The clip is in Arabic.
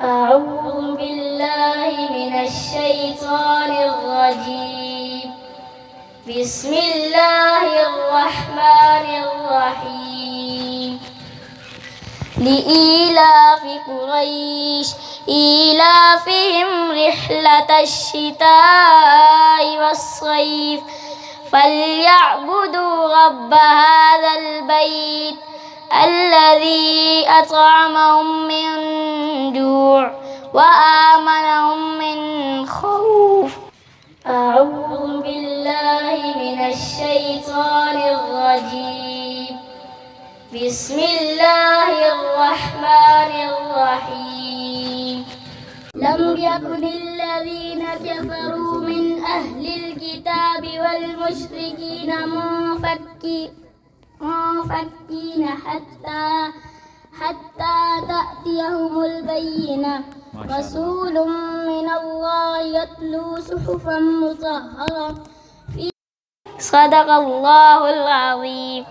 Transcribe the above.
أعوذ بالله من الشيطان الرجيم. بسم الله الرحمن الرحيم. لإيلاف قريش إيلافهم رحلة الشتاء والصيف فليعبدوا رب هذا البيت الذي أطعمهم من جوع وآمنهم من خوف. أعوذ بالله من الشيطان الرجيم. بسم الله الرحمن الرحيم. لم يكن الذين كفروا من أهل الكتاب والمشركين منفكين حتى تأتيهم البينة. رسول من الله يتلو صحفا مطهرة. صدق الله العظيم.